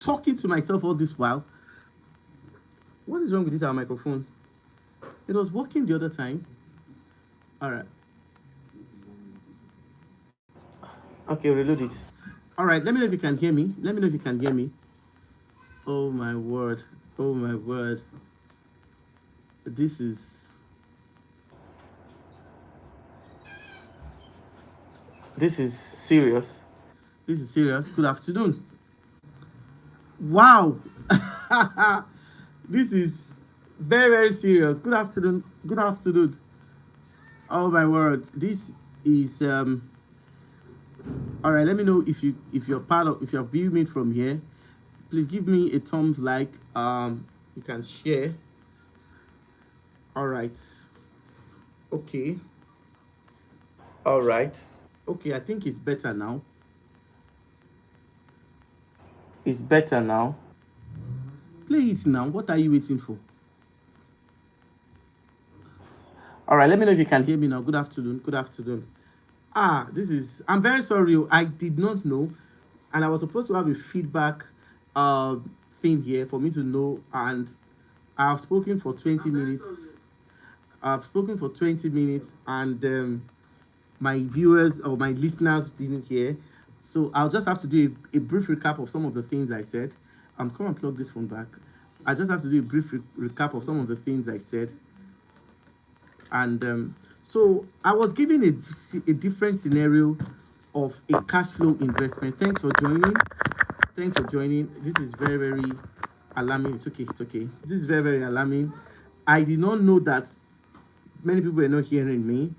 talking to myself all this while. What is wrong with this our microphone? It was working the other time. All right. Okay, reload it. All right. Let me know if you can hear me. Let me know if you can hear me. Oh my word. Oh my word. This is serious. This is serious. Good afternoon. Wow. This is very, very serious. Good afternoon. Good afternoon. Oh my word. This is all right. Let me know if you're part of if you're viewing me from here. Please give me a thumbs like. You can share. All right. Okay. All right. Okay, I think it's better now. It's better now. Play it now. What are you waiting for? All right, let me know if you can hear me now. Good afternoon. Good afternoon. I'm very sorry. I did not know. And I was supposed to have a feedback thing here for me to know. And I've spoken for 20 minutes. I've spoken for 20 minutes and my viewers or my listeners didn't hear. So I'll just have to do a brief recap of some of the things I said. Come and plug this phone back. I just have to do a brief recap of some of the things I said. And so I was given a different scenario of a cash flow investment. Thanks for joining. Thanks for joining. This is very, very alarming. It's okay. It's okay. This is very, very alarming. I did not know that many people are not hearing me.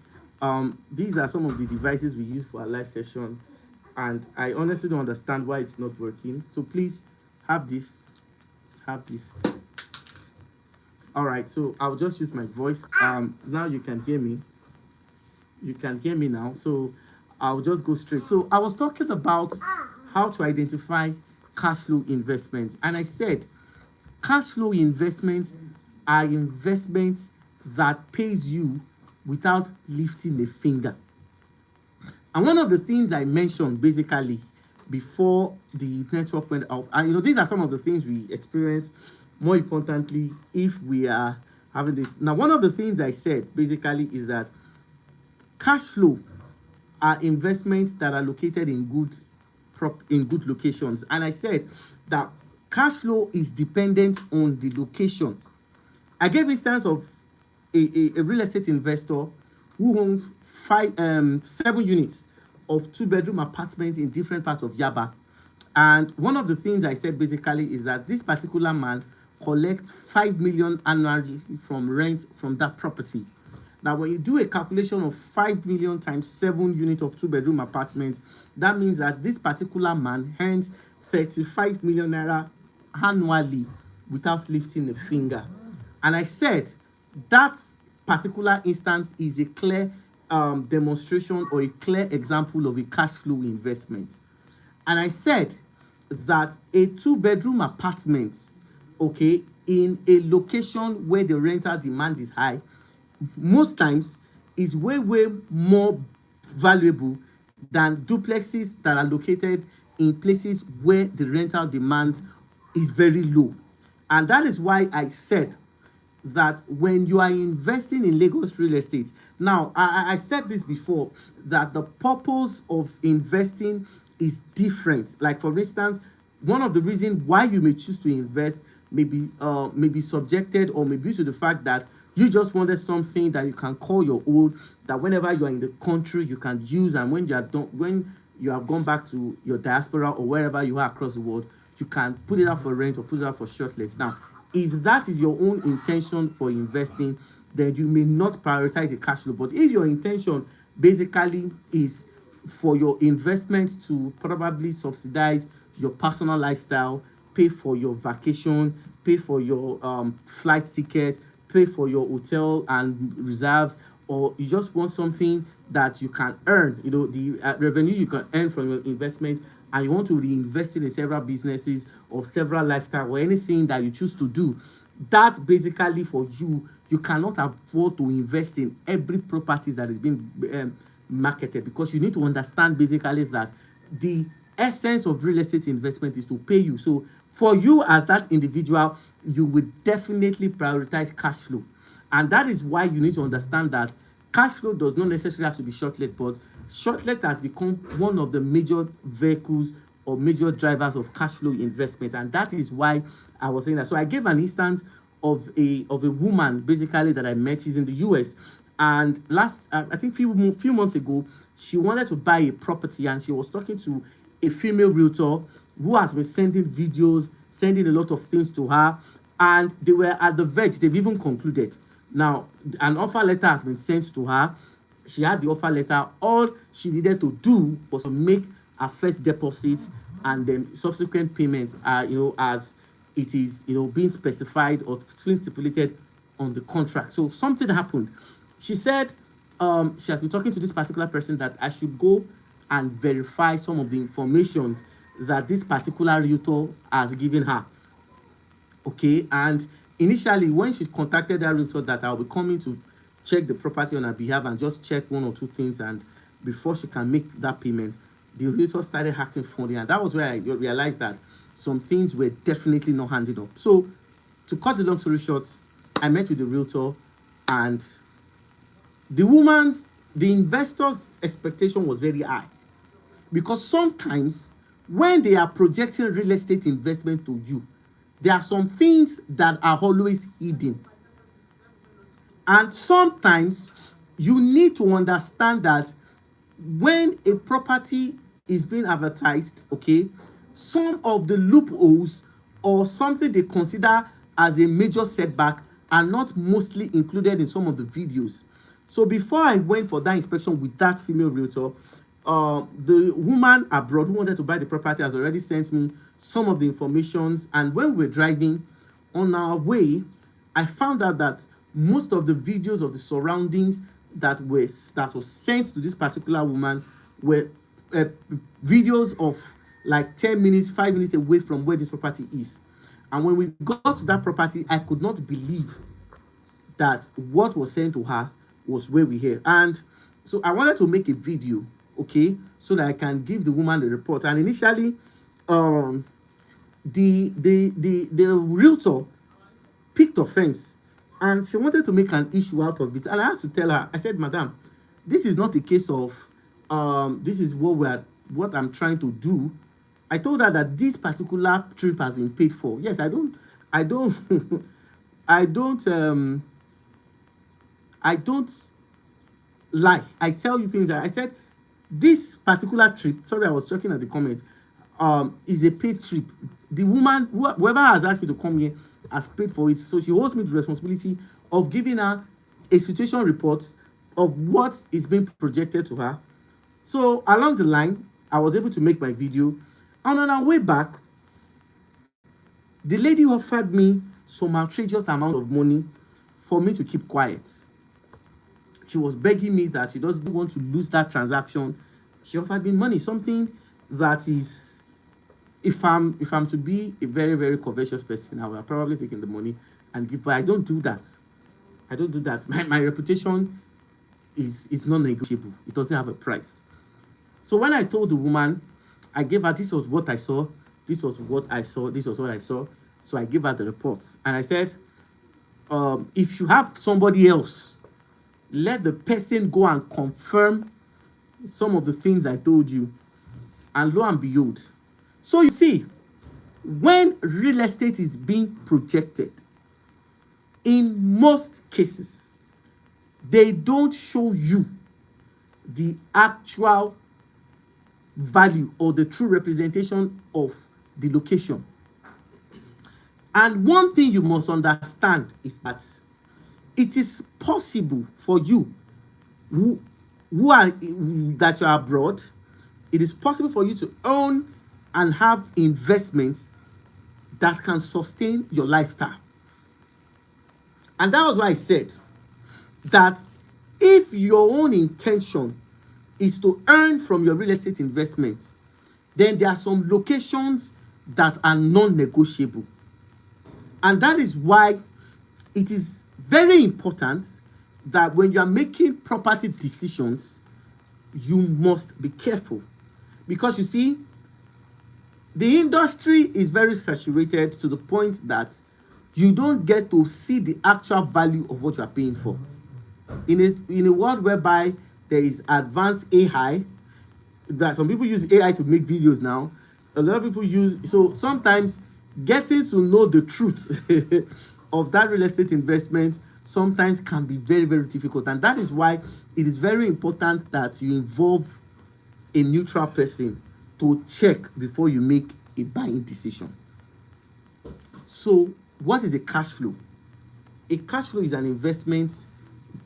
These are some of the devices we use for our live session, and I honestly don't understand why it's not working. So please have this. Have this. All right, so I'll just use my voice. Now you can hear me. You can hear me now. So I'll just go straight. So I was talking about how to identify cash flow investments, and I said cash flow investments are investments that pays you without lifting a finger. And one of the things I mentioned basically before the network went off, and these are some of the things we experience. More importantly, if we are having this now, one of the things I said basically is that cash flow are investments that are located in good locations, and I said that cash flow is dependent on the location. I gave instance of a real estate investor who owns 7 units of 2-bedroom apartments in different parts of Yaba. And one of the things I said basically is that this particular man collects 5 million annually from rent from that property. Now, when you do a calculation of 5 million times 7 units of 2-bedroom apartments, that means that this particular man earns 35 million naira annually without lifting a finger. And I said that particular instance is a clear demonstration or a clear example of a cash flow investment. And I said that a 2-bedroom apartment, okay, in a location where the rental demand is high, most times is way more valuable than duplexes that are located in places where the rental demand is very low. And that is why I said that when you are investing in Lagos real estate, now I said this before, that the purpose of investing is different. Like for instance, one of the reasons why you may choose to invest may be subjected or may be to the fact that you just wanted something that you can call your own, that whenever you are in the country you can use, and when you are done, when you have gone back to your diaspora or wherever you are across the world, you can put it out for rent or put it out for short lease. Now, if that is your own intention for investing, then you may not prioritize a cash flow. But if your intention basically is for your investment to probably subsidize your personal lifestyle, pay for your vacation, pay for your flight ticket, pay for your hotel and reserve, or you just want something that you can earn, the revenue you can earn from your investment, and you want to reinvest it in several businesses or several lifestyle or anything that you choose to do, that basically for you, you cannot afford to invest in every property that is being marketed, because you need to understand basically that the essence of real estate investment is to pay you. So for you as that individual, you would definitely prioritize cash flow. And that is why you need to understand that cash flow does not necessarily have to be short-let, but short-let has become one of the major vehicles or major drivers of cash flow investment. And that is why I was saying that. So I gave an instance of a woman basically that I met. She's in the US, and I think few months ago, she wanted to buy a property, and she was talking to a female realtor who has been sending videos, sending a lot of things to her, and they were at the verge. They've even concluded. Now, an offer letter has been sent to her. She had the offer letter. All she needed to do was to make her first deposit, and then subsequent payments are, as it is, being specified or being stipulated on the contract. So something happened. She said she has been talking to this particular person that I should go and verify some of the information that this particular realtor has given her. Okay, and initially when she contacted that realtor that I'll be coming to check the property on her behalf and just check one or two things, and before she can make that payment, the realtor started acting funny, and that was where I realized that some things were definitely not handed up. So to cut the long story short, I met with the realtor, and the investor's expectation was very high, because sometimes when they are projecting real estate investment to you, there are some things that are always hidden. And sometimes you need to understand that when a property is being advertised, okay, some of the loopholes or something they consider as a major setback are not mostly included in some of the videos. So before I went for that inspection with that female realtor, the woman abroad who wanted to buy the property has already sent me some of the informations, and when we were driving on our way, I found out that most of the videos of the surroundings that was sent to this particular woman were videos of like 10 minutes, 5 minutes away from where this property is. And when we got to that property, I could not believe that what was sent to her was where we here. And so I wanted to make a video, okay, so that I can give the woman the report. And initially, the realtor picked offense, and she wanted to make an issue out of it. And I had to tell her, I said, Madam, this is not a case of this is what I'm trying to do. I told her that this particular trip has been paid for. Yes, I don't I don't lie. I tell you things. I said this particular trip, sorry, I was checking at the comments, is a paid trip. The woman, whoever has asked me to come here, has paid for it. So she holds me the responsibility of giving her a situation report of what is being projected to her. So along the line, I was able to make my video. And on our way back, the lady offered me some outrageous amount of money for me to keep quiet. She was begging me that she doesn't want to lose that transaction. She offered me money, something that is, if I'm to be a very, very covetous person, I would have probably taken the money and give. But I don't do that. I don't do that. My reputation is non-negotiable. It doesn't have a price. So when I told the woman, I gave her, this was what I saw, this was what I saw, this was what I saw. So I gave her the reports, and I said, if you have somebody else, let the person go and confirm some of the things I told you. And lo and behold. So you see, when real estate is being projected, in most cases, they don't show you the actual value or the true representation of the location. And one thing you must understand is that it is possible for you that you are abroad, it is possible for you to own and have investments that can sustain your lifestyle. And that was why I said that if your own intention is to earn from your real estate investment, then there are some locations that are non-negotiable. And that is why it is very important that when you are making property decisions, you must be careful. Because you see, The industry is very saturated to the point that you don't get to see the actual value of what you are paying for. In a world whereby there is advanced AI, that some people use AI to make videos now, a lot of people use, so sometimes getting to know the truth of that real estate investment sometimes can be very, very difficult. And that is why it is very important that you involve a neutral person to check before you make a buying decision. So what is a cash flow? A cash flow is an investment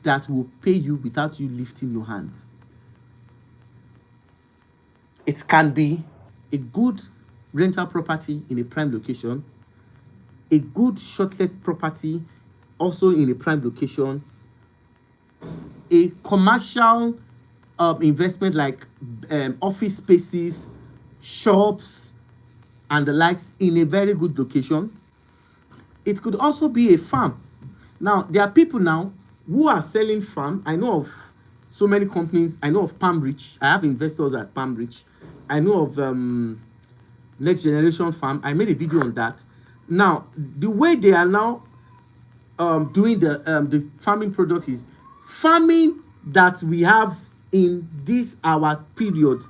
that will pay you without you lifting your hands. It can be a good rental property in a prime location, a good short-let property also in a prime location, a commercial investment like office spaces, shops, and the likes in a very good location. It could also be a farm. Now, there are people now who are selling farm. I know of so many companies. I know of Palm Ridge. I have investors at Palm Ridge. I know of Next Generation Farm. I made a video on that. Now, the way they are now doing the farming product is farming that we have in this our period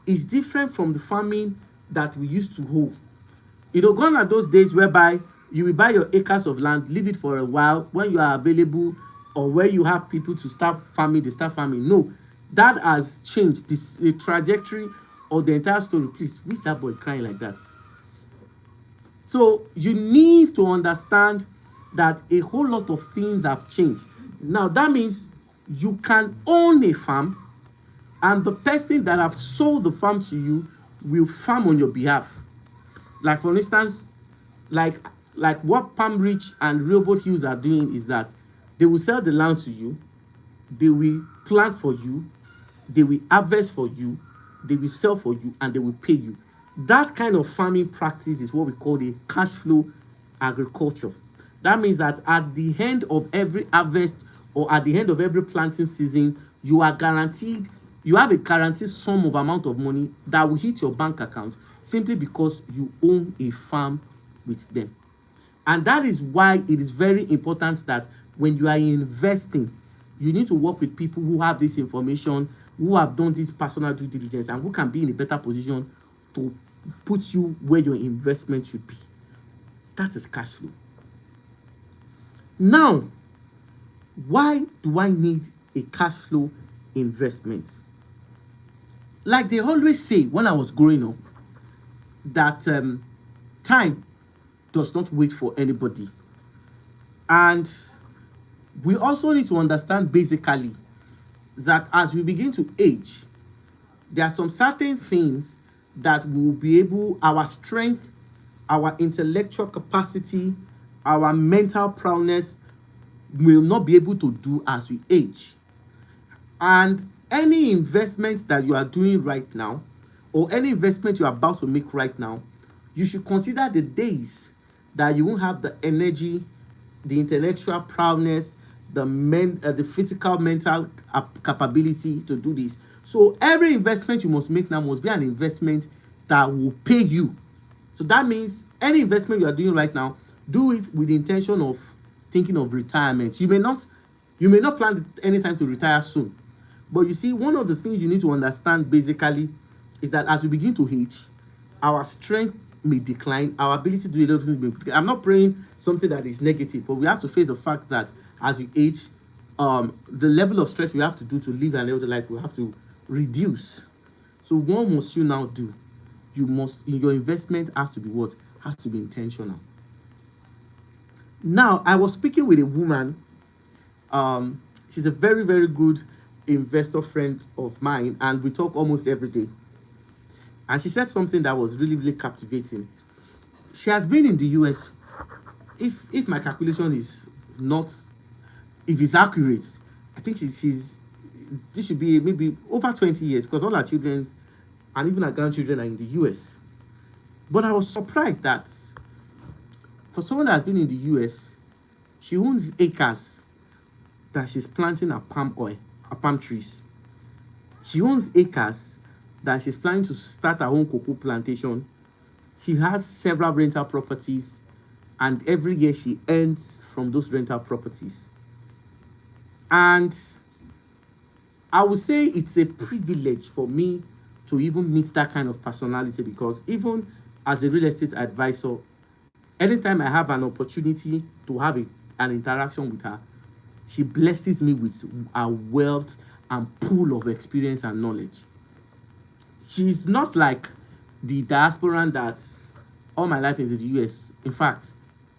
is different from the farming that we used to hold. You know, gone are those days whereby you will buy your acres of land, leave it for a while. When you are available or where you have people to start farming, they start farming. No, that has changed the trajectory of the entire story. Please, who is that boy crying like that? So you need to understand that a whole lot of things have changed. Now, that means you can own a farm and the person that have sold the farm to you will farm on your behalf. Like for instance, like what Palm Ridge and Rehoboth Hills are doing is that they will sell the land to you, they will plant for you, they will harvest for you, they will sell for you, and they will pay you. That kind of farming practice is what we call the cash flow agriculture. That means that at the end of every harvest or at the end of every planting season, you are guaranteed, you have a guaranteed sum of amount of money that will hit your bank account simply because you own a farm with them. And that is why it is very important that when you are investing, you need to work with people who have this information, who have done this personal due diligence, and who can be in a better position to put you where your investment should be. That is cash flow. Now, why do I need a cash flow investment? Like they always say when I was growing up, that time does not wait for anybody. And we also need to understand basically that as we begin to age, there are some certain things that will be able, our strength, our intellectual capacity, our mental prowess will not be able to do as we age. And any investment that you are doing right now, or any investment you are about to make right now, you should consider the days that you won't have the energy, the intellectual prowess, the physical, mental capability to do this. So every investment you must make now must be an investment that will pay you. So that means any investment you are doing right now, do it with the intention of thinking of retirement. You may not plan any time to retire soon. But you see, one of the things you need to understand basically is that as we begin to age, our strength may decline, our ability to do a lot of things may decline. I'm not praying something that is negative, but we have to face the fact that as we age, the level of stress we have to do to live an healthy life will have to reduce. So what must you now do? You must, in your investment, has to be what? Has to be intentional. Now, I was speaking with a woman. She's a very, very good investor friend of mine, and we talk almost every day. And she said something that was really, really captivating. She has been in the US. If my calculation is not, if it's accurate, I think this should be maybe over 20 years, because all her children and even her grandchildren are in the US. But I was surprised that for someone that has been in the US, she owns acres that she's planting her palm trees. She owns acres that she's planning to start her own cocoa plantation. She has several rental properties, and every year she earns from those rental properties. And I would say it's a privilege for me to even meet that kind of personality, because even as a real estate advisor, anytime I have an opportunity to have an interaction with her, she blesses me with a wealth and pool of experience and knowledge. She's not like the diasporan that all my life is in the US. In fact,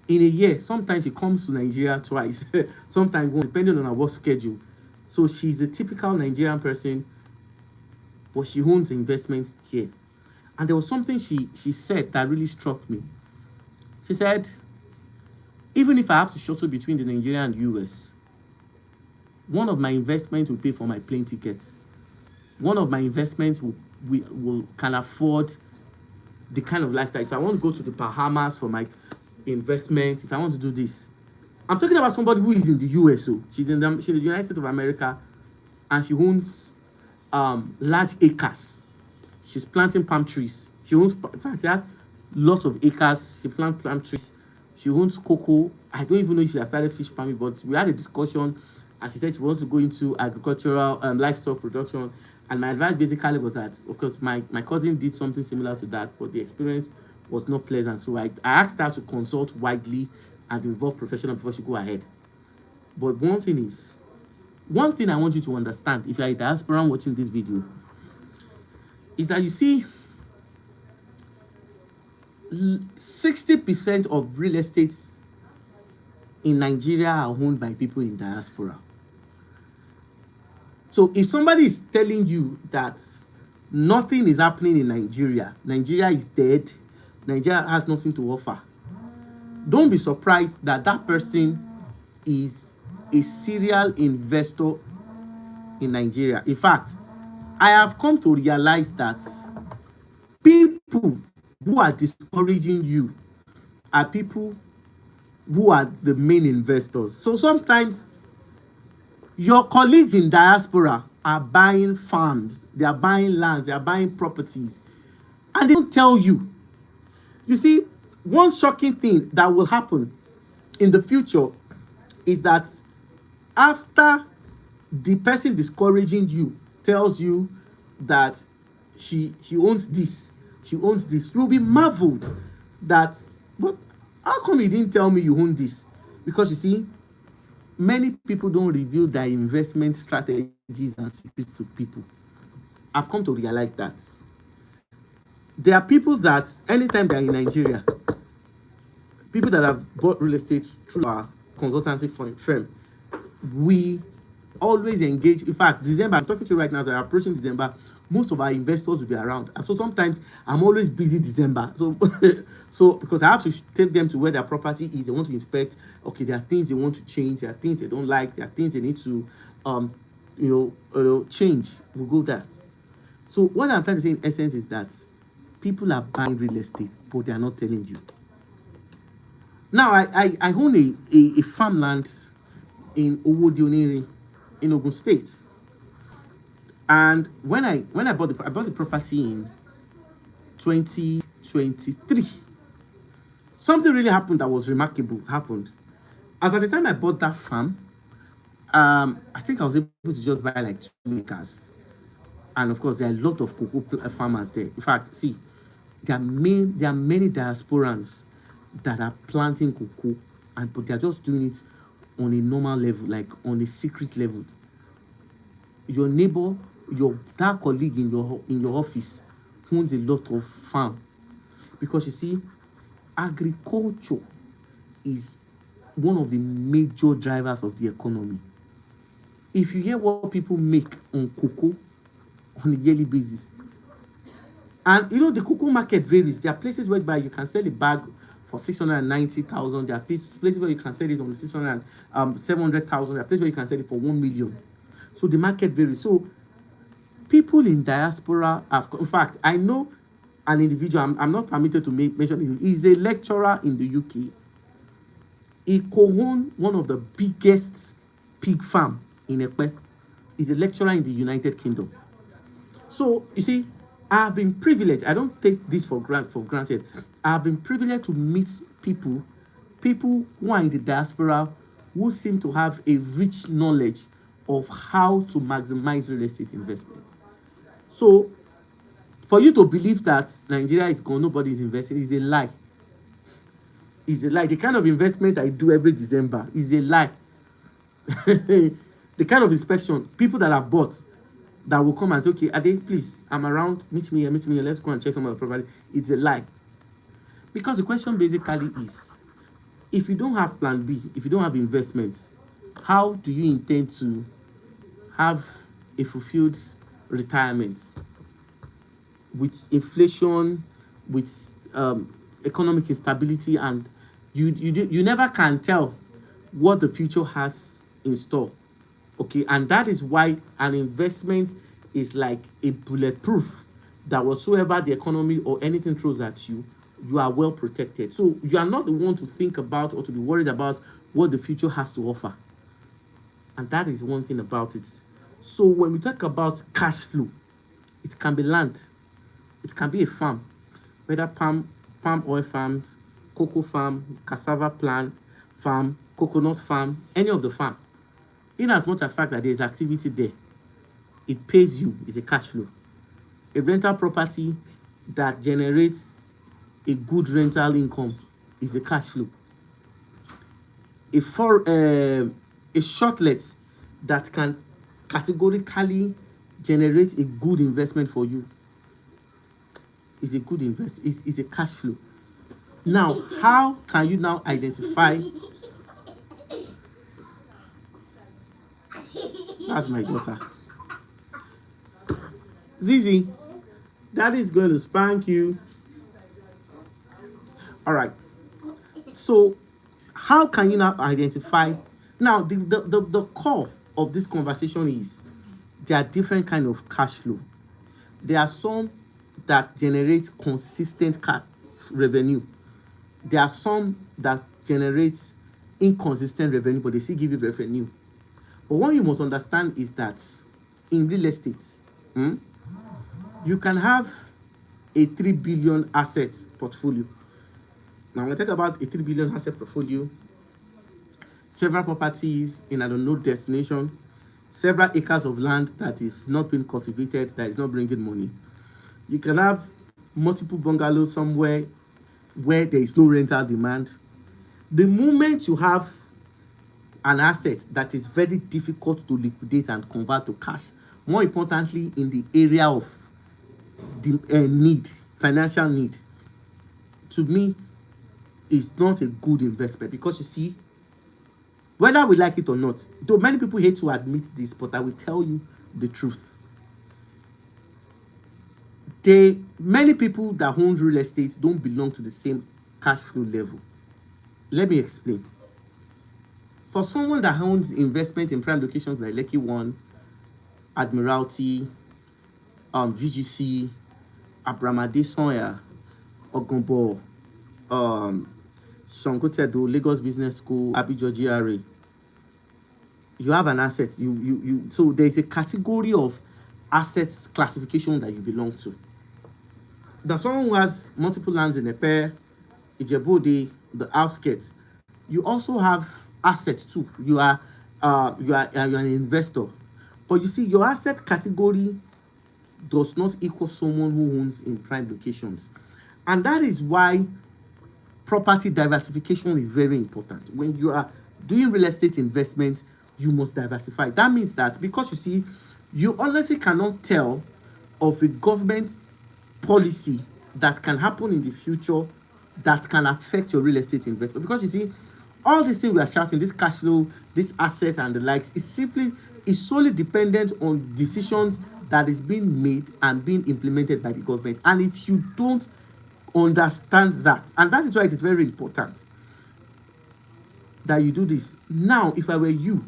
in a year, sometimes she comes to Nigeria twice, sometimes once, depending on her work schedule. So she's a typical Nigerian person, but she owns investments here. And there was something she said that really struck me. She said, even if I have to shuttle between the Nigeria and US, one of my investments will pay for my plane tickets. One of my investments will can afford the kind of lifestyle. If I want to go to the Bahamas for my investment, if I want to do this, I'm talking about somebody who is in the US. So she's in the United States of America, and she owns large acres. She's planting palm trees. She owns, in fact, she has lots of acres. She plants palm trees. She owns cocoa. I don't even know if she has started fish farming, but we had a discussion, and she said she wants to go into agricultural livestock production. And my advice basically was that, okay, my cousin did something similar to that, but the experience was not pleasant. So I asked her to consult widely and involve professional before she go ahead. But one thing I want you to understand, if you're a diasporan watching this video, is that you see 60% of real estates in Nigeria are owned by people in diaspora. So if somebody is telling you that nothing is happening in Nigeria, Nigeria is dead, Nigeria has nothing to offer, don't be surprised that that person is a serial investor in Nigeria. In fact, I have come to realize that people who are discouraging you are people who are the main investors. So sometimes your colleagues in diaspora are buying farms, they are buying lands, they are buying properties, and they don't tell you. You see, one shocking thing that will happen in the future is that after the person discouraging you tells you that she owns this, you'll be marveled that, but how come you didn't tell me you own this? Because you see, many people don't reveal their investment strategies and secrets to people. I've come to realize that there are people that anytime they're in Nigeria, people that have bought real estate through our consultancy firm, we always engage. In fact, December, I'm talking to you right now, they're approaching December, most of our investors will be around. And so sometimes I'm always busy December. So so because I have to take them to where their property is, they want to inspect. Okay, there are things they want to change, there are things they don't like, there are things they need to change. We'll go there. So what I'm trying to say in essence is that people are buying real estate, but they are not telling you. Now I own a farmland in Owodioniri in Ogun State. And when I bought the property in 2023, something really happened that was remarkable happened. As at the time I bought that farm, I think I was able to just buy like 2 acres. And of course, there are a lot of cocoa farmers there. In fact, see, there are many diasporans that are planting cocoa, but they are just doing it on a normal level, like on a secret level. Your neighbor, that colleague in your office owns a lot of farm, because you see, agriculture is one of the major drivers of the economy. If you hear what people make on cocoa on a yearly basis, and you know the cocoa market varies. There are places whereby you can sell a bag for 690,000. There are places where you can sell it on 700,000. There are places where you can sell it for 1 million. So the market varies. So people in diaspora have, in fact, I know an individual, I'm not permitted to mention him. He's a lecturer in the UK. He co-owns one of the biggest pig farm in Ekpe. He's a lecturer in the United Kingdom. So you see, I've been privileged. I don't take this for granted. I've been privileged to meet people who are in the diaspora who seem to have a rich knowledge of how to maximize real estate investment. So for you to believe that Nigeria is gone, nobody is investing, is a lie. Is a lie. The kind of investment I do every December is a lie. The kind of inspection, people that are bought that will come and say, okay, Ade, please, I'm around, meet me here, let's go and check some of the property. It's a lie. Because the question basically is, if you don't have plan B, if you don't have investment, how do you intend to have a fulfilled retirement with inflation, with economic instability, and you never can tell what the future has in store. Okay, and that is why an investment is like a bulletproof, that whatsoever the economy or anything throws at you, you are well protected. So you are not the one to think about or to be worried about what the future has to offer. And that is one thing about it. So when we talk about cash flow, it can be land, it can be a farm, whether palm oil farm, cocoa farm, cassava plant farm, coconut farm, any of the farm. In as much as fact that there is activity there, it pays you, is a cash flow. A rental property that generates a good rental income is a cash flow. A shortlet that can categorically generate a good investment for you is a good investment, is a cash flow. Now, how can you now identify? That's my daughter. Zizi, daddy is going to spank you. All right. So, how can you now identify? Now, the core of this conversation is there are different kind of cash flow. There are some that generate consistent revenue. There are some that generate inconsistent revenue, but they still give you revenue. But what you must understand is that in real estate, you can have a 3 billion assets portfolio. Now, when I talk about a 3 billion asset portfolio, several properties in an unknown destination, several acres of land that is not being cultivated, that is not bringing money. You can have multiple bungalows somewhere where there is no rental demand. The moment you have an asset that is very difficult to liquidate and convert to cash, more importantly in the area of the need, financial need, to me is not a good investment. Because you see, whether we like it or not, though many people hate to admit this, but I will tell you the truth. Many people that own real estate don't belong to the same cash flow level. Let me explain. For someone that owns investment in prime locations like Lekki 1, Admiralty, VGC, Abramade Sonya, Ogombo, Sangotedo, Lagos Business School, Abijo GRA, you have an asset. So there's a category of assets classification that you belong to. Now, someone who has multiple lands in Epe, Ijebu-Ode, the outskirts, you also have assets too. You are an investor. But you see, your asset category does not equal someone who owns in prime locations. And that is why property diversification is very important. When you are doing real estate investments, you must diversify. That means that, because you see, you honestly cannot tell of a government policy that can happen in the future that can affect your real estate investment. Because you see, all these things we are shouting, this cash flow, this asset and the likes, is solely dependent on decisions that is being made and being implemented by the government. And if you don't understand that, and that is why it is very important that you do this. Now, if I were you,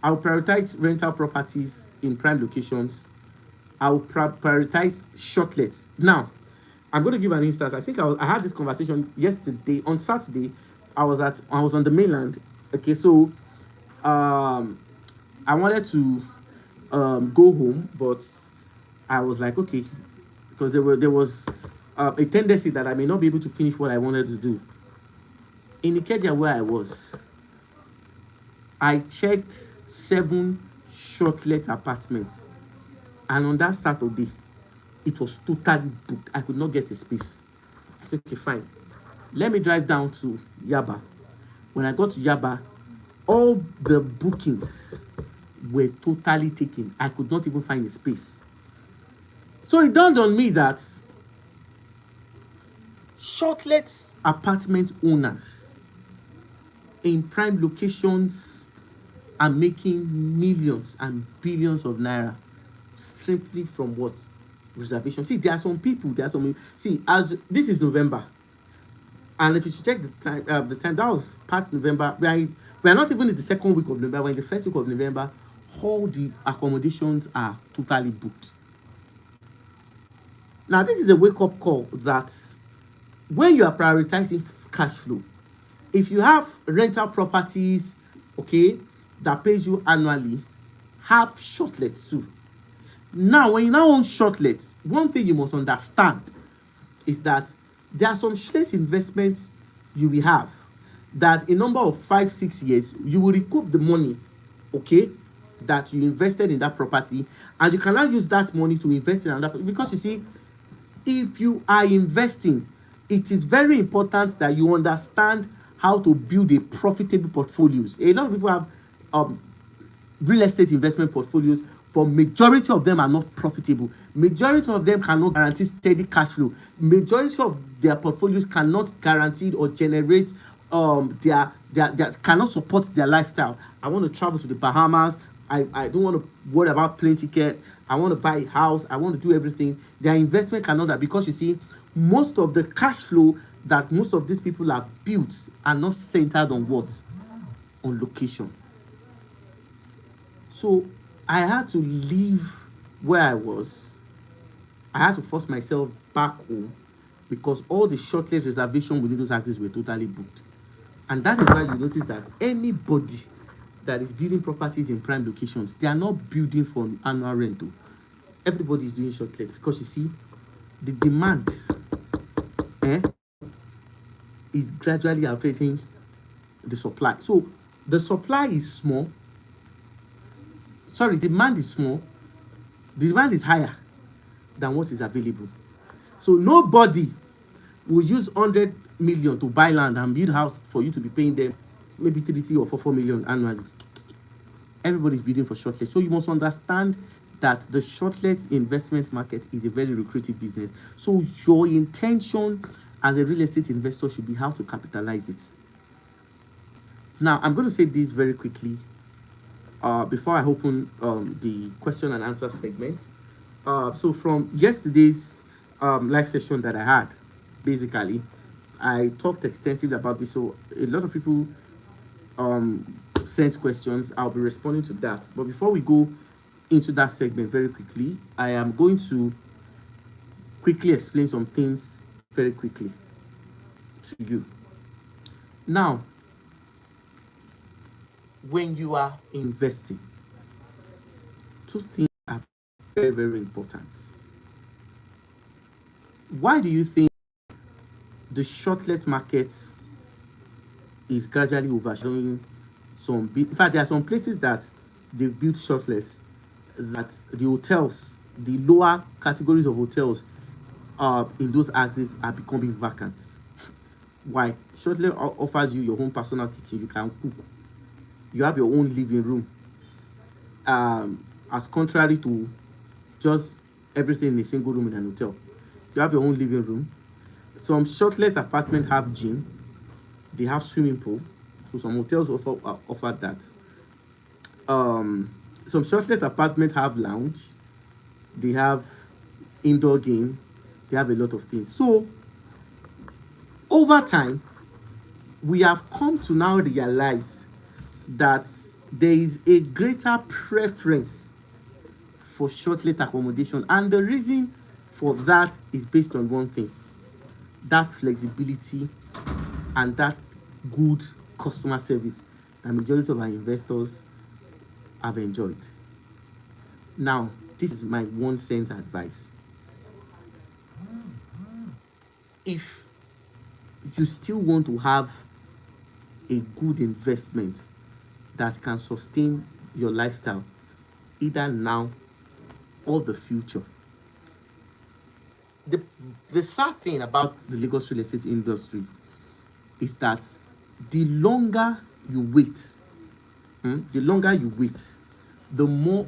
I would prioritize rental properties in prime locations. I will prioritize shortlets. Now, I'm going to give an instance. I think I had this conversation yesterday. On Saturday, I was on the mainland. Okay, so I wanted to go home, but I was like, okay, because there was a tendency that I may not be able to finish what I wanted to do. In Ikeja, where I was, I checked 7 short-let apartments, and on that Saturday, it was totally booked. I could not get a space. I said, okay, fine. Let me drive down to Yaba. When I got to Yaba, all the bookings were totally taken. I could not even find a space. So it dawned on me that short-let apartment owners in prime locations are making millions and billions of naira simply from what? Reservation. See, there are some people, as this is November, and if you check the time that was past November, we are not even in the second week of November. We're in the first week of November. All the accommodations are totally booked. Now, this is a wake-up call that when you are prioritizing cash flow, if you have rental properties, okay, that pays you annually, have shortlets too. Now, when you now own shortlets, one thing you must understand is that there are some short investments you will have that in number of 5-6 years you will recoup the money, okay, that you invested in that property, and you cannot use that money to invest in another, because you see, if you are investing, it is very important that you understand how to build a profitable portfolios. A lot of people have real estate investment portfolios, but majority of them are not profitable. Majority of them cannot guarantee steady cash flow. Majority of their portfolios cannot guarantee or generate their cannot support their lifestyle. I want to travel to the Bahamas. I don't want to worry about plane ticket. I want to buy a house. I want to do everything. Their investment cannot that, because you see, most of the cash flow that most of these people have built are not centered on what? On location. So I had to leave where I was. I had to force myself back home because all the short-lived reservations within those axes were totally booked. And that is why you notice that anybody that is building properties in prime locations, they are not building for annual rental. Everybody is doing short-lived because you see, the demand is gradually outpacing the supply. So the supply is small. Sorry, demand is small. The demand is higher than what is available. So nobody will use 100 million to buy land and build house for you to be paying them maybe 3 or 4 million annually. Everybody's bidding for shortlets. So you must understand that the shortlets investment market is a very lucrative business. So your intention as a real estate investor should be how to capitalize it. Now, I'm going to say this very quickly before I open the question and answer segment. So from yesterday's live session that I had, basically, I talked extensively about this. So a lot of people sent questions. I'll be responding to that. But before we go into that segment very quickly, I am going to quickly explain some things very quickly to you. Now, when you are investing, 2 things are very, very important. Why do you think the shortlet market is gradually overshadowing some? In fact, there are some places that they build shortlets that the hotels, the lower categories of hotels in those axes are becoming vacant. Why? Shortlet offers you your own personal kitchen. You can cook. You have your own living room. As contrary to just everything in a single room in an hotel. You have your own living room. Some shortlet apartments have gym. They have swimming pool. So some hotels offer that. Some shortlet apartments have lounge. They have indoor game. They have a lot of things. So over time, we have come to now realize that there is a greater preference for shortlet accommodation, and the reason for that is based on one thing: that flexibility and that good customer service that majority of our investors have enjoyed. Now, this is my 1 cent advice. if you still want to have a good investment that can sustain your lifestyle, either now or the future. The, the sad thing about the Lagos real estate industry is that the longer you wait, the longer you wait, the more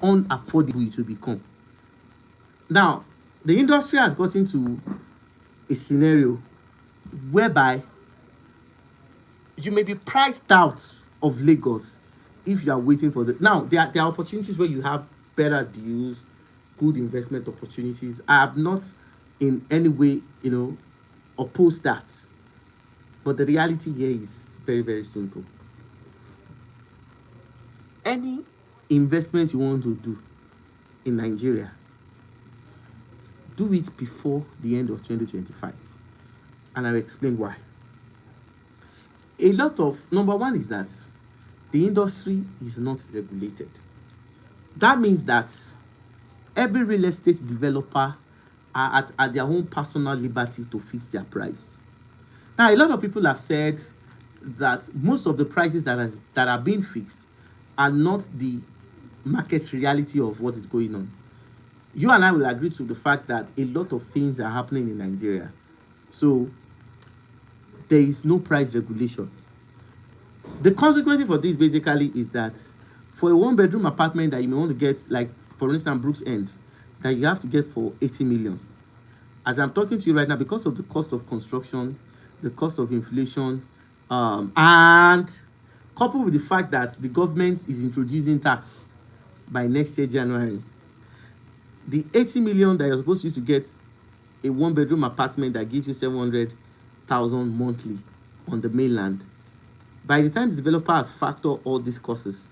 unaffordable it will become. Now, the industry has gotten to a scenario whereby you may be priced out of Lagos if you are waiting for the. Now, there are opportunities where you have better deals, good investment opportunities. I have not in any way, opposed that. But the reality here is very, very simple. Any investment you want to do in Nigeria, do it before the end of 2025. And I'll explain why. Number one is that the industry is not regulated. That means that every real estate developer are at their own personal liberty to fix their price. Now, a lot of people have said that most of the prices that are being fixed are not the market reality of what is going on. You and I will agree to the fact that a lot of things are happening in Nigeria. So there is no price regulation. The consequence for this basically is that for a one-bedroom apartment that you may want to get, like for instance Brooks End, that you have to get for 80 million. As I'm talking to you right now, because of the cost of construction, the cost of inflation, and coupled with the fact that the government is introducing tax by next year January, the 80 million that you're supposed to use to get a one-bedroom apartment that gives you 700,000 monthly on the mainland, by the time the developer has factored all these costs,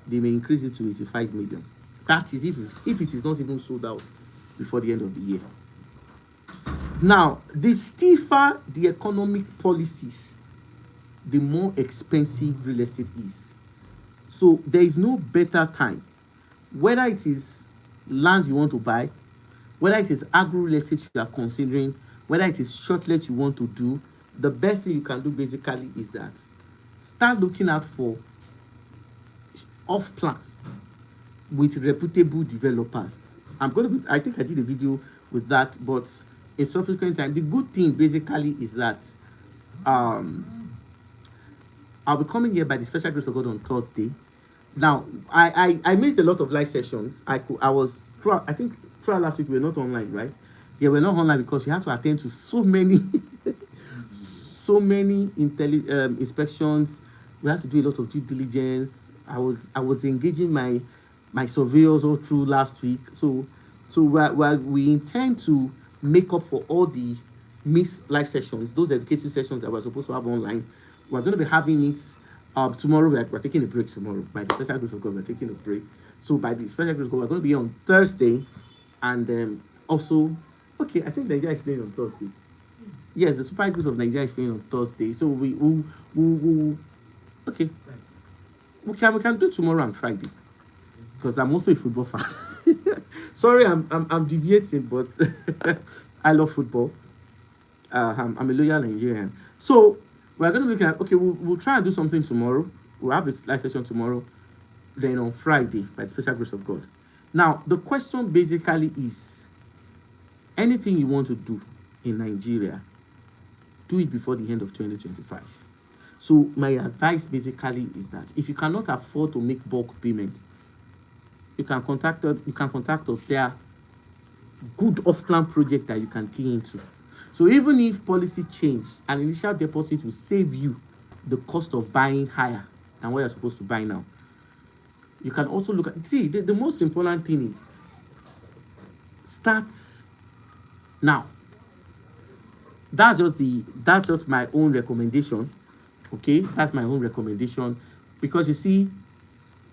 they may increase it to 85 million. That is if it is not even sold out before the end of the year. Now, the stiffer the economic policies, the more expensive real estate is. So there is no better time, whether it is land you want to buy, whether it is agro real estate you are considering, whether it is shortlet you want to do, the best thing you can do basically is that start looking out for off-plan with reputable developers. I think I did a video with that, but in subsequent time, the good thing basically is that I'll be coming here by the special grace of God on Thursday. Now, I missed a lot of live sessions. I think throughout last week we were not online, right? Yeah, we're not online because you have to attend to so many inspections. We have to do a lot of due diligence. I was engaging my surveyors all through last week. So we intend to make up for all the missed live sessions, those educative sessions that we're supposed to have online. We're going to be having it tomorrow. We're taking a break tomorrow. By the special grace of God, we're taking a break. So by the special grace of God, we're going to be on Thursday, and also, okay, I think Nigeria is playing on Thursday. Yes, the Super Eagles of Nigeria is playing on Thursday. So we okay. We can do tomorrow and Friday, because I'm also a football fan. Sorry, I'm deviating, but I love football. I'm a loyal Nigerian. So we're going to look at, okay, we'll try and do something tomorrow. We'll have a live session tomorrow. Then on Friday, by the special grace of God. Now, the question basically is, anything you want to do in Nigeria, do it before the end of 2025. So my advice basically is that if you cannot afford to make bulk payment, you can contact us. There are good off-plan projects that you can key into. So even if policy change, an initial deposit will save you the cost of buying higher than what you're supposed to buy now. You can also look at, the most important thing is start now. That's just my own recommendation. Okay, that's my own recommendation, because you see,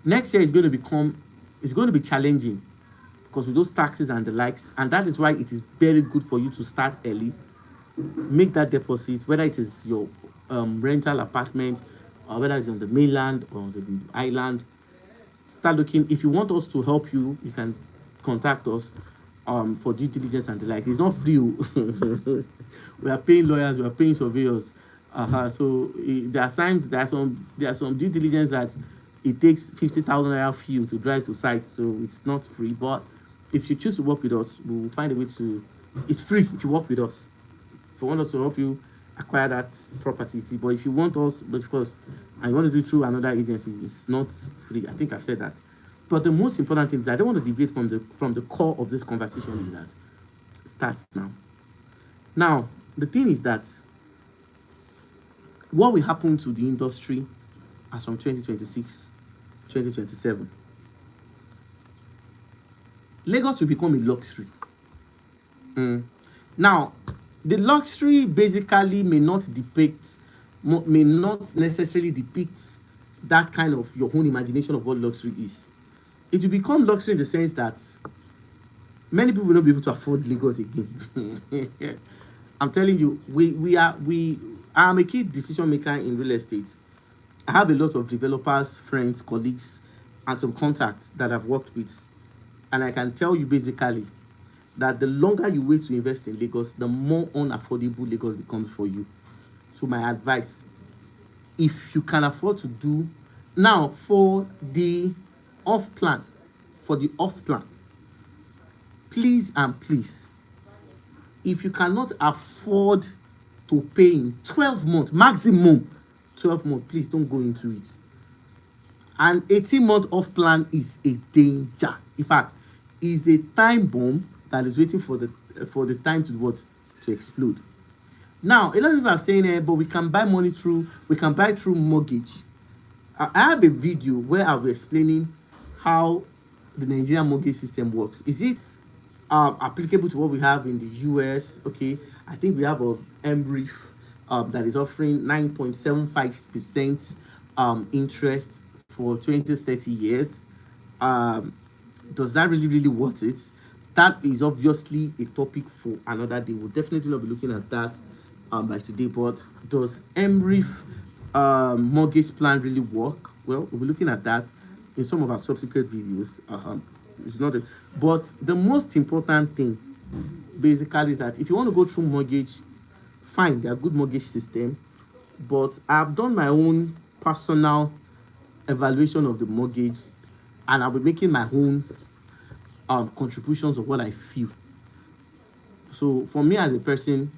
next year is going to be challenging because with those taxes and the likes, and that is why it is very good for you to start early. Make that deposit, whether it is your rental apartment or whether it's on the mainland or the island. Start looking. If you want us to help you, you can contact us. for due diligence and the like. It's not free. We are paying lawyers, we are paying surveyors. So there are times there are some due diligence that it takes 50,000 naira fee to drive to site, so it's not free. But if you choose to work with us, we will find a way to. It's free if you work with us. If you want us to help you acquire that property, but if you want us, but of course, and you want to do it through another agency, it's not free. I think I've said that. But the most important thing is I don't want to deviate from the core of this conversation is that starts now. Now, the thing is that what will happen to the industry as from 2026, 2027? Lagos will become a luxury. Now, the luxury basically may not necessarily depict that kind of your own imagination of what luxury is. It will become luxury in the sense that many people will not be able to afford Lagos again. I'm telling you, I am a key decision maker in real estate. I have a lot of developers, friends, colleagues, and some contacts that I've worked with. And I can tell you basically that the longer you wait to invest in Lagos, the more unaffordable Lagos becomes for you. So my advice, if you can afford to do now for the off plan, please and please, if you cannot afford to pay in 12 months, maximum 12 months, please don't go into it. An 18-month off plan is a danger. In fact, is a time bomb that is waiting for the time to explode. Now, a lot of people are saying, but we can buy through mortgage. I have a video where I'll be explaining how the Nigerian mortgage system works. Is it applicable to what we have in the US? Okay, I think we have a MREF that is offering 9.75% interest for 20-30 years. Does that really worth it? That is obviously a topic for another day. We'll definitely not be looking at that by today. But does MREF mortgage plan really work? Well, we'll be looking at that in some of our subsequent videos. It's not but the most important thing basically is that if you want to go through mortgage, fine, there are good mortgage system, but I've done my own personal evaluation of the mortgage, and I'll be making my own contributions of what I feel. So for me as a person,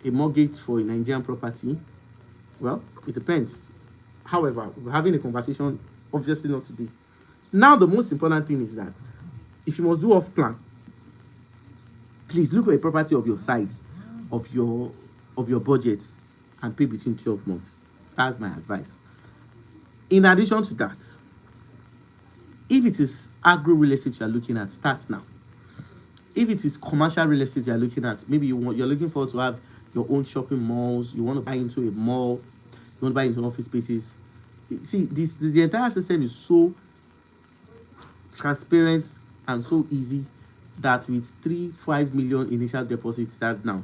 a mortgage for a Nigerian property, well, it depends. However, we're having a conversation, obviously not today. Now, the most important thing is that if you must do off plan, please look at a property of your size, of your budget, and pay between 12 months. That's my advice. In addition to that, if it is agro real estate you are looking at, start now. If it is commercial real estate you are looking at, maybe you're looking forward to have your own shopping malls, you want to buy into a mall, you want to buy into office spaces. See, the entire system is so transparent and so easy that with 3-5 million initial deposit start now.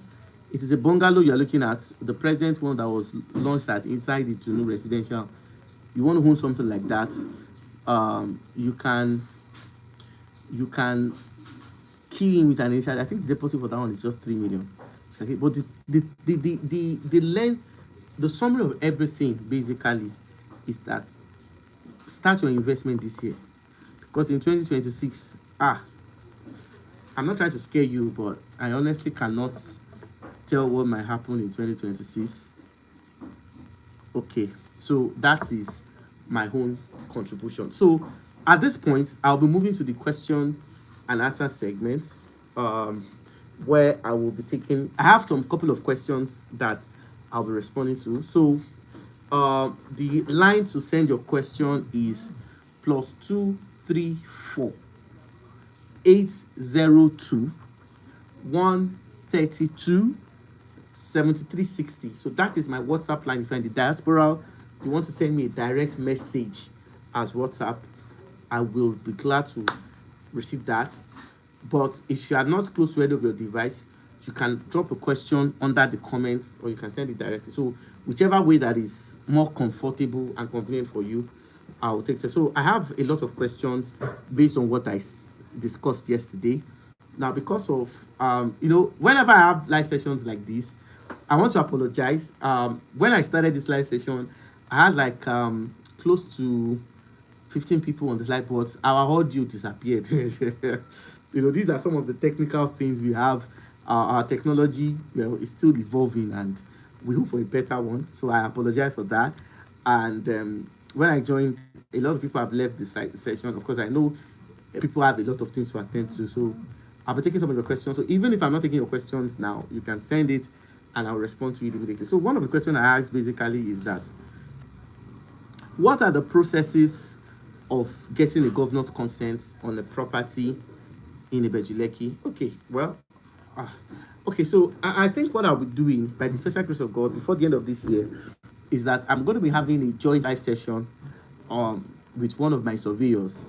It is a bungalow you're looking at, the present one that was launched at Inside It to New Residential. You want to own something like that, you can key in with an initial. I think the deposit for that one is just 3 million. But the length, the summary of everything basically is that start your investment this year, because in 2026, I'm not trying to scare you, but I honestly cannot tell what might happen in 2026. Okay, so that is my own contribution. So at this point, I'll be moving to the question and answer segments, where I will be taking. I have some couple of questions that I'll be responding to. So the line to send your question is +234 802 132 7360. So that is my WhatsApp line. If you're in the diaspora, you want to send me a direct message as WhatsApp, I will be glad to receive that. But if you are not close to any of your device, you can drop a question under the comments, or you can send it directly. So whichever way that is more comfortable and convenient for you, I will take it. So I have a lot of questions based on what I discussed yesterday. Now, because of whenever I have live sessions like this, I want to apologize. When I started this live session, I had like close to 15 people on the live, but our audio disappeared. These are some of the technical things we have. Our technology, is still evolving, and we hope for a better one. So I apologize for that. And when I joined, a lot of people have left the session. Of course, I know people have a lot of things to attend to. So I'll be taking some of your questions. So even if I'm not taking your questions now, you can send it and I'll respond to it immediately. So one of the questions I asked basically is that, what are the processes of getting a governor's consent on a property in ibeju-lekki? Okay, well, okay, so I think what I'll be doing by the special grace of God before the end of this year is that I'm going to be having a joint live session with one of my surveyors.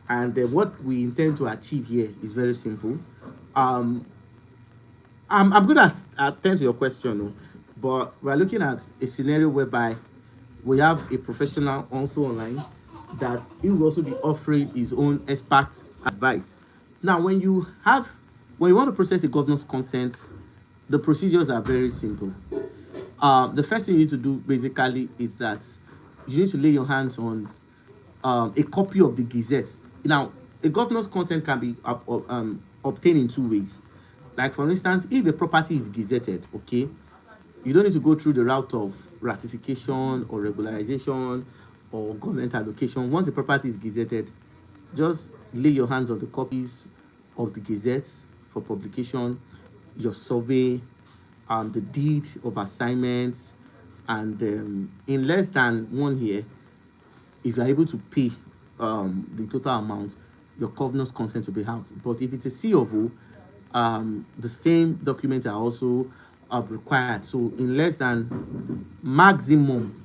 And what we intend to achieve here is very simple. I'm going to attend to your question, but we're looking at a scenario whereby we have a professional also online that he will also be offering his own expert advice. Now, when you want to process a governor's consent, the procedures are very simple. The first thing you need to do basically is that you need to lay your hands on a copy of the Gazette. Now, a governor's consent can be obtained in two ways. Like, for instance, if a property is gazetted, okay, you don't need to go through the route of ratification or regularization or government allocation. Once the property is gazetted, just lay your hands on the copies of the Gazette for publication, your survey, the deed of assignment, and in less than 1 year, if you are able to pay the total amount, your governor's consent will be out. But if it's a C of O, the same documents are also required. So in less than maximum,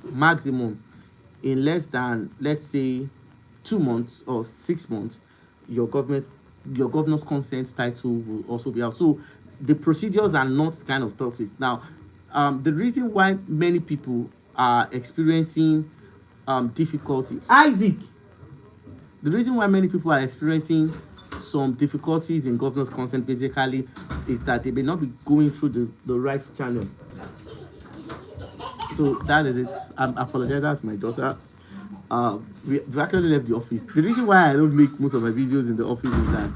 in less than, let's say, 2 months or 6 months, your governor's consent title will also be out. So the procedures are not kind of toxic. Now, the reason why many people are experiencing difficulty, the reason why many people are experiencing some difficulties in governor's consent basically is that they may not be going through the right channel. So that is it. I apologize. That's my daughter. We actually left the office. The reason why I don't make most of my videos in the office is that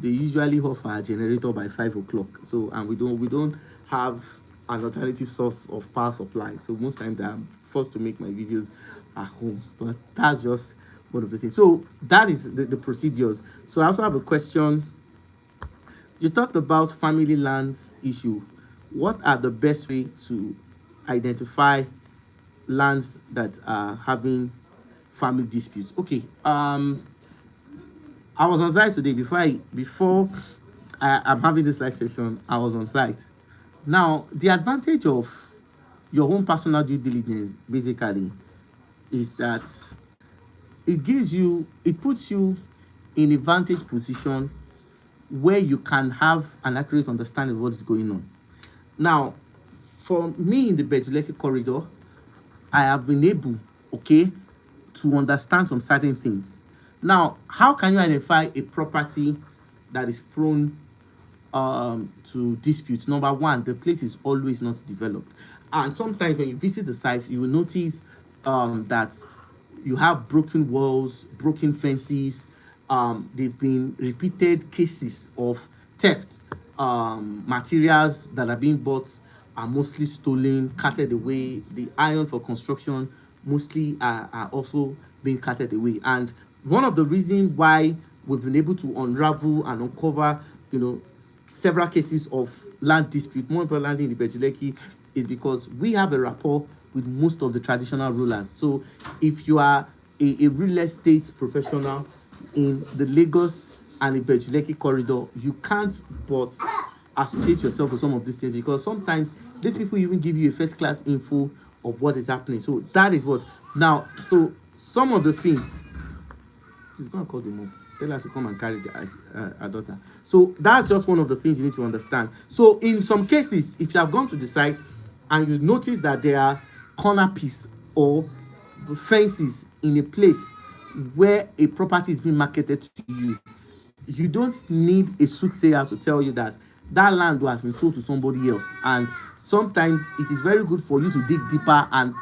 they usually offer a generator by 5 o'clock. So, and we don't have an alternative source of power supply. So most times I'm forced to make my videos at home. But that's just one of the things. So that is the procedures. So I also have a question. You talked about family lands issue. What are the best way to identify lands that are having family disputes? Okay, I was on site today. Before I'm having this live session, I was on site. Now, the advantage of your own personal due diligence basically is that it puts you in a vantage position where you can have an accurate understanding of what is going on. Now, for me in the ibeju-lekki corridor, I have been able, to understand some certain things. Now, how can you identify a property that is prone to disputes? Number one, the place is always not developed. And sometimes when you visit the site, you will notice that you have broken walls, broken fences. They've been repeated cases of theft. Materials that are being bought are mostly stolen, carted away. The iron for construction mostly are also being carted away. And one of the reasons why we've been able to unravel and uncover, several cases of land dispute, more importantly in the ibeju-lekki, is because we have a rapport with most of the traditional rulers. So if you are a real estate professional in the Lagos and ibeju-lekki corridor, you can't but associate yourself with some of these things, because sometimes these people even give you a first class info of what is happening. So that is what now. So some of the things, he's gonna call them up, tell us to come and carry our daughter. So that's just one of the things you need to understand. So in some cases, if you have gone to the site and you notice that there are corner piece or fences in a place where a property is being marketed to you, You don't need a soothsayer to tell you that that land has been sold to somebody else. And sometimes it is very good for you to dig deeper and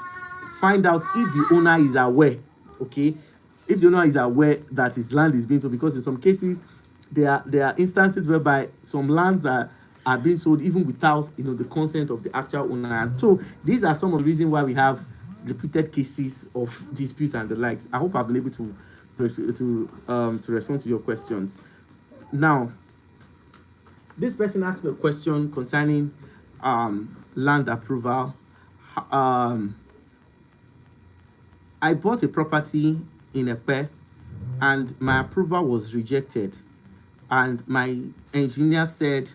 find out if the owner is aware. Okay, if the owner is aware that his land is being sold, because in some cases there are instances whereby some lands are being sold even without the consent of the actual owner. And so these are some of the reasons why we have repeated cases of disputes and the likes. I hope I've been able to respond to your questions. Now, this person asked me a question concerning land approval. Um, I bought a property in Epe and my approval was rejected. And my engineer said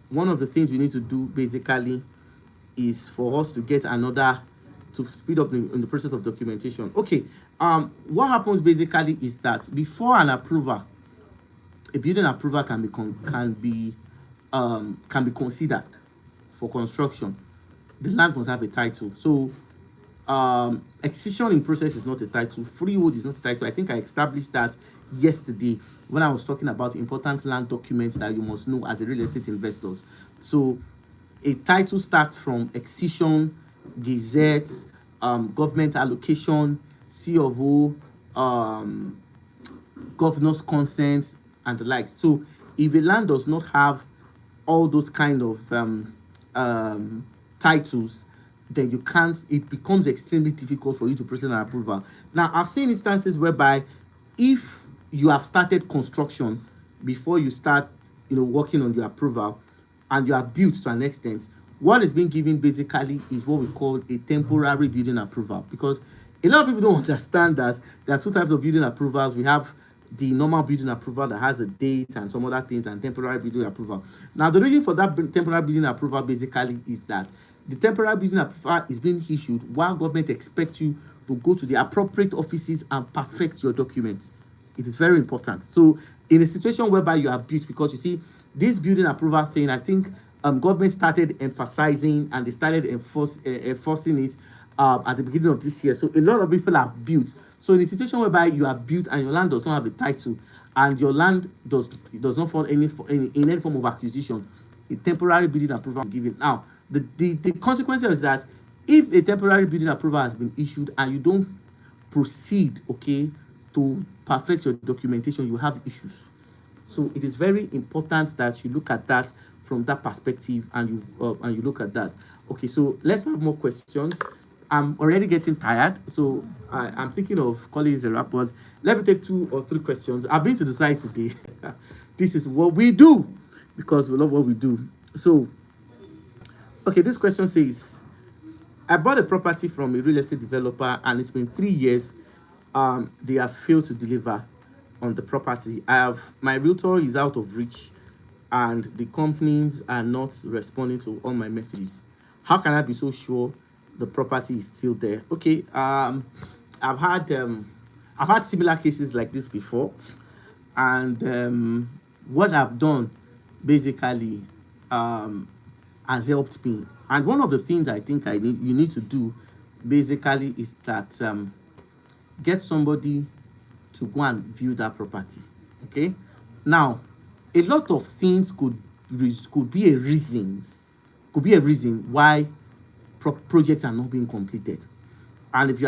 one of the things we need to do basically is for us to get another, to speed up in the process of documentation. Okay, what happens basically is that before an approval, a building approval can be considered for construction. The land must have a title. So excision in process is not a title, freehold is not a title. I think I established that yesterday when I was talking about important land documents that you must know as a real estate investors. So a title starts from excision, gazette, government allocation, C of O, governor's consent, and the like. So if a land does not have all those kind of titles, then you can't, it becomes extremely difficult for you to present an approval. Now, I've seen instances whereby if you have started construction before you start working on your approval, and you have built to an extent, what is being given basically is what we call a temporary building approval. Because a lot of people don't understand that there are two types of building approvals. We have the normal building approval that has a date and some other things, and temporary building approval. Now, the reason for that temporary building approval basically is that the temporary building approval is being issued while government expects you to go to the appropriate offices and perfect your documents. It is very important. So in a situation whereby you are built, because you see this building approval thing, I think government started emphasizing and they started enforcing it at the beginning of this year. So a lot of people have built. So in a situation whereby you are built and your land does not have a title, and your land does not fall in any form of acquisition, a temporary building approval will be given. Now, the consequence is that if a temporary building approval has been issued and you don't proceed, okay, to perfect your documentation, you have issues. So it is very important that you look at that from that perspective, and you look at that. Okay, so let's have more questions. I'm already getting tired, so I'm thinking of calling this a wrap. But let me take 2 or 3 questions. I've been to the site today. This is what we do because we love what we do. So, okay, this question says, I bought a property from a real estate developer and it's been 3 years. They have failed to deliver on the property. My realtor is out of reach and the companies are not responding to all my messages. How can I be so sure the property is still there? Okay, I've had similar cases like this before, and what I've done basically has helped me. And one of the things I think you need to do basically is that get somebody to go and view that property. Okay, now a lot of things could be a reason why projects are not being completed. And if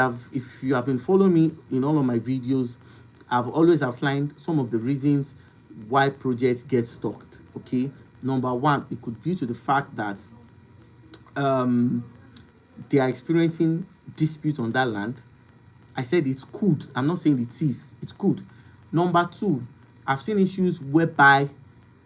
you have been following me in all of my videos, I've always outlined some of the reasons why projects get stuck. Okay, number one, it could be to the fact that they are experiencing dispute on that land. I said it could. I'm not saying it is. It could. Number two, I've seen issues whereby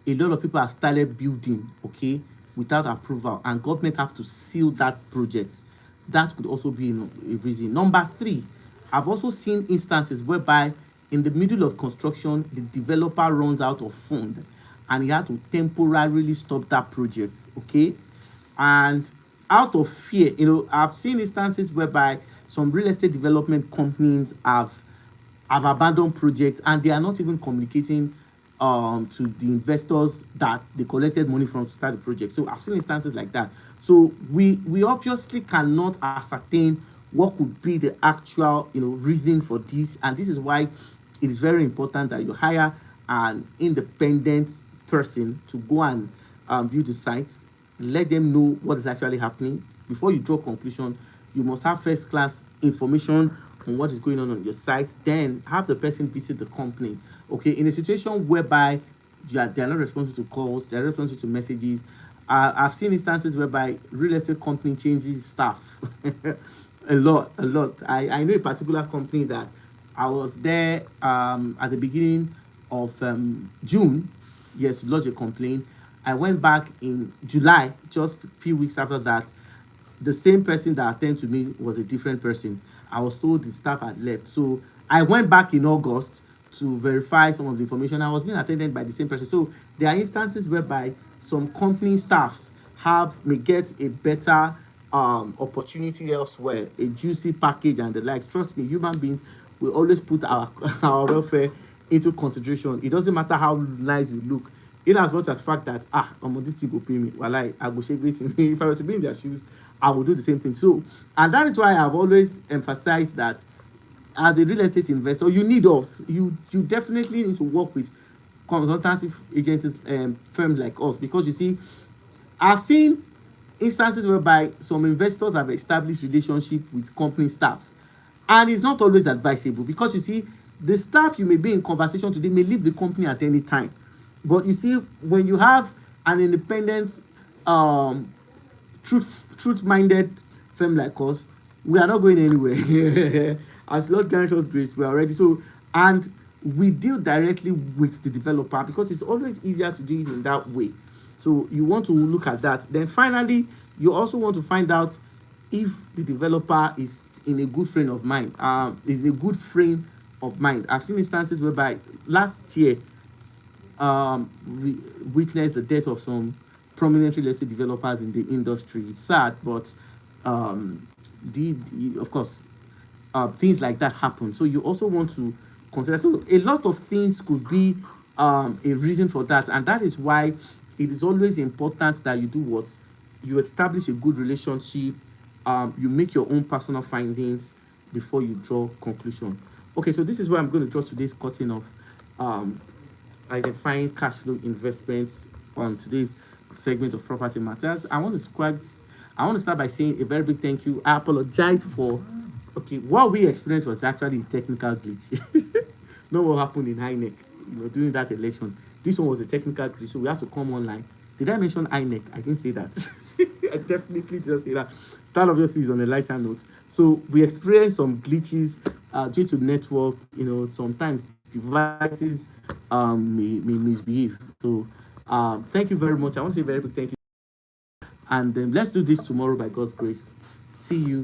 a lot of people have started building, okay, without approval, and government have to seal that project. That could also be a reason. Number three, I've also seen instances whereby in the middle of construction, the developer runs out of fund and he had to temporarily stop that project, okay? And out of fear, I've seen instances whereby some real estate development companies have abandoned projects and they are not even communicating to the investors that they collected money from to start the project. So I've seen instances like that. So we obviously cannot ascertain what could be the actual reason for this, and this is why it is very important that you hire an independent person to go and view the sites, let them know what is actually happening. Before you draw conclusion, you must have first class information on what is going on your site. Then have the person visit the company. Okay, in a situation whereby they are not responsive to calls, they are responsive to messages. I've seen instances whereby real estate company changes staff. A lot. I know a particular company that I was there at the beginning of June, yes, to lodge a complaint. I went back in July, just a few weeks after that. The same person that attended to me was a different person. I was told the staff had left. So I went back in August to verify some of the information. I was being attended by the same person. So there are instances whereby some company staffs may get a better opportunity elsewhere, a juicy package and the likes. Trust me, human beings will always put our our welfare into consideration. It doesn't matter how nice you look, in as much as fact that this thing go pay me, well, I go shake everything. If I were to be in their shoes, I would do the same thing. So, and that is why I've always emphasized that as a real estate investor, you need us. You definitely need to work with consultancy agencies, firms like us, because you see, I've seen instances whereby some investors have established relationship with company staffs, and it's not always advisable, because you see, the staff you may be in conversation today may leave the company at any time. But you see, when you have an independent, um truth-minded firm like us, we are not going anywhere. As Lord grant us grace, we are ready. So, and we deal directly with the developer, because it's always easier to do it in that way. So you want to look at that. Then finally, you also want to find out if the developer is in a good frame of mind. Is a good frame of mind. I've seen instances whereby last year we witnessed the death of some prominent real estate developers in the industry. It's sad, but of course, things like that happen. So you also want to consider. So a lot of things could be a reason for that, and that is why it is always important that you do what, you establish a good relationship. You make your own personal findings before you draw conclusion. Okay, so this is where I'm going to draw today's curtain of identifying cash flow investments on today's segment of property matters. I want to start by saying a very big thank you. I apologize for, okay, what we experienced was actually a technical glitch. Not what happened in INEC, during that election. This one was a technical glitch, so we have to come online. Did I mention INEC? I didn't say that. I definitely didn't say that. That obviously is on a lighter note. So we experienced some glitches due to network. Sometimes devices may misbehave. So thank you very much. I want to say a very big thank you. And let's do this tomorrow by God's grace. See you.